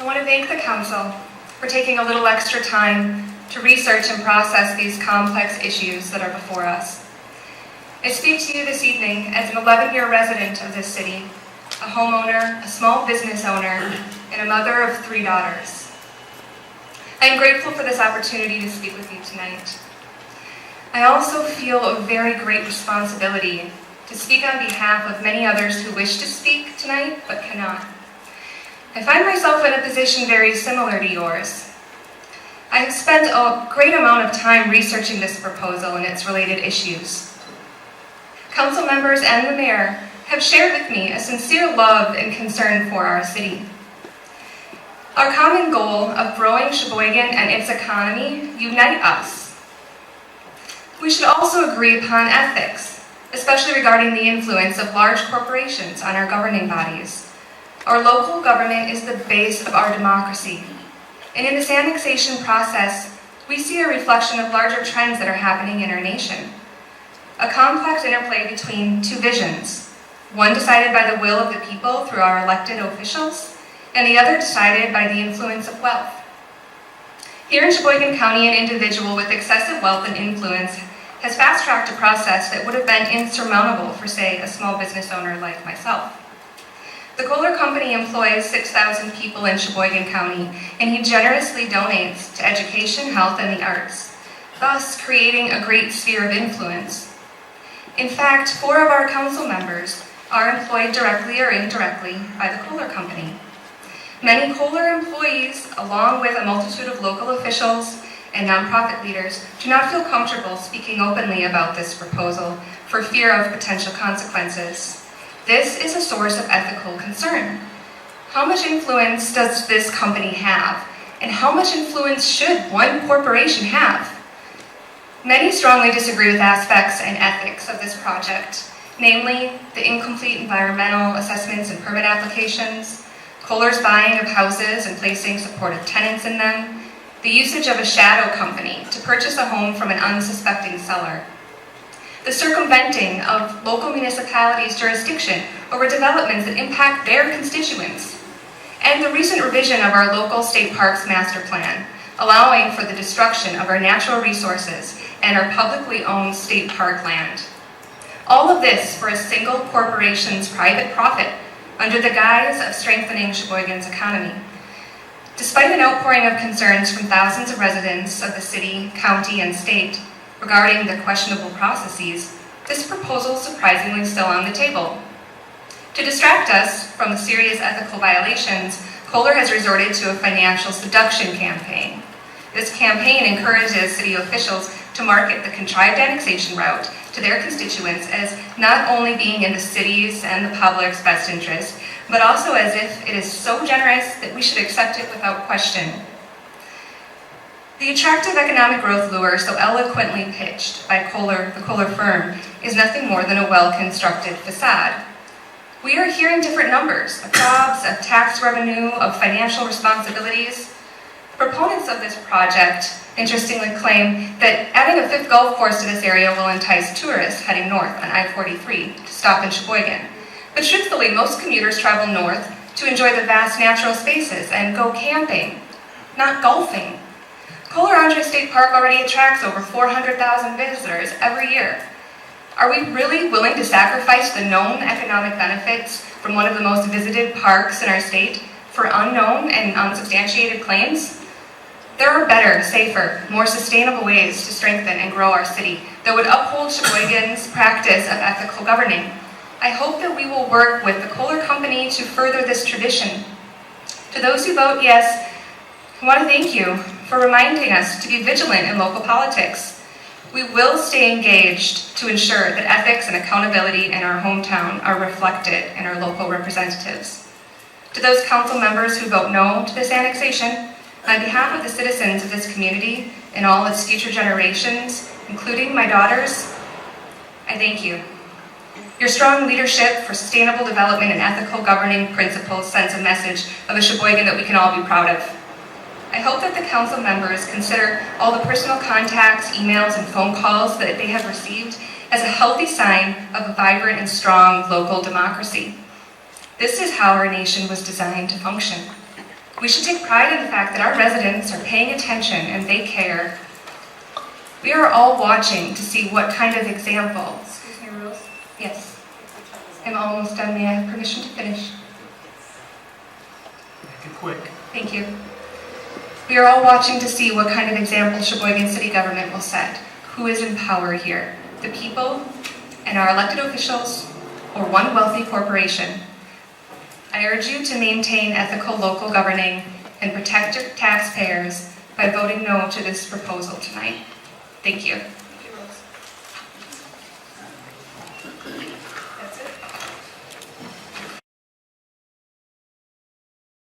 I want to thank the Council for taking a little extra time to research and process these complex issues that are before us. I speak to you this evening as an 11-year resident of this city, a homeowner, a small business owner, and a mother of 3 daughters. I am grateful for this opportunity to speak with you tonight. I also feel a very great responsibility to speak on behalf of many others who wish to speak tonight but cannot. I find myself in a position very similar to yours. I have spent a great amount of time researching this proposal and its related issues. Council members and the mayor have shared with me a sincere love and concern for our city. Our common goal of growing Sheboygan and its economy unite us. We should also agree upon ethics, especially regarding the influence of large corporations on our governing bodies. Our local government is the base of our democracy. And in this annexation process, we see a reflection of larger trends that are happening in our nation. A complex interplay between 2 visions, one decided by the will of the people through our elected officials, and the other decided by the influence of wealth. Here in Sheboygan County, an individual with excessive wealth and influence has fast-tracked a process that would have been insurmountable for, say, a small business owner like myself. The Kohler Company employs 6,000 people in Sheboygan County, and he generously donates to education, health, and the arts, thus creating a great sphere of influence. In fact, 4 of our council members are employed directly or indirectly by the Kohler Company. Many Kohler employees, along with a multitude of local officials and nonprofit leaders, do not feel comfortable speaking openly about this proposal for fear of potential consequences. This is a source of ethical concern. How much influence does this company have? And how much influence should one corporation have? Many strongly disagree with aspects and ethics of this project, namely the incomplete environmental assessments and permit applications, Kohler's buying of houses and placing supportive tenants in them, the usage of a shadow company to purchase a home from an unsuspecting seller, the circumventing of local municipalities' jurisdiction over developments that impact their constituents, and the recent revision of our local state parks master plan, allowing for the destruction of our natural resources and our publicly owned state park land. All of this for a single corporation's private profit under the guise of strengthening Sheboygan's economy. Despite an outpouring of concerns from thousands of residents of the city, county, and state regarding the questionable processes, this proposal is surprisingly still on the table. To distract us from the serious ethical violations, Kohler has resorted to a financial seduction campaign. This campaign encourages city officials to market the contrived annexation route to their constituents as not only being in the city's and the public's best interest, but also as if it is so generous that we should accept it without question. The attractive economic growth lure so eloquently pitched by the Kohler firm is nothing more than a well-constructed facade. We are hearing different numbers of jobs, of tax revenue, of financial responsibilities. Proponents of this project interestingly claim that adding a 5th golf course to this area will entice tourists heading north on I-43 to stop in Sheboygan. But truthfully, most commuters travel north to enjoy the vast natural spaces and go camping, not golfing. Kohler Andre State Park already attracts over 400,000 visitors every year. Are we really willing to sacrifice the known economic benefits from one of the most visited parks in our state for unknown and unsubstantiated claims? There are better, safer, more sustainable ways to strengthen and grow our city that would uphold Sheboygan's practice of ethical governing. I hope that we will work with the Kohler Company to further this tradition. To those who vote yes, I want to thank you for reminding us to be vigilant in local politics. We will stay engaged to ensure that ethics and accountability in our hometown are reflected in our local representatives. To those council members who vote no to this annexation, on behalf of the citizens of this community and all its future generations, including my daughters, I thank you. Your strong leadership for sustainable development and ethical governing principles sends a message of a Sheboygan that we can all be proud of. I hope that the council members consider all the personal contacts, emails, and phone calls that they have received as a healthy sign of a vibrant and strong local democracy. This is how our nation was designed to function. We should take pride in the fact that our residents are paying attention and they care. We are all watching to see what kind of example. Excuse me, Rose? Yes. I'm almost done. May I have permission to finish? Make it quick. Thank you. We are all watching to see what kind of example Sheboygan City government will set. Who is in power here? The people and our elected officials, or one wealthy corporation? I urge you to maintain ethical local governing and protect your taxpayers by voting no to this proposal tonight. Thank you.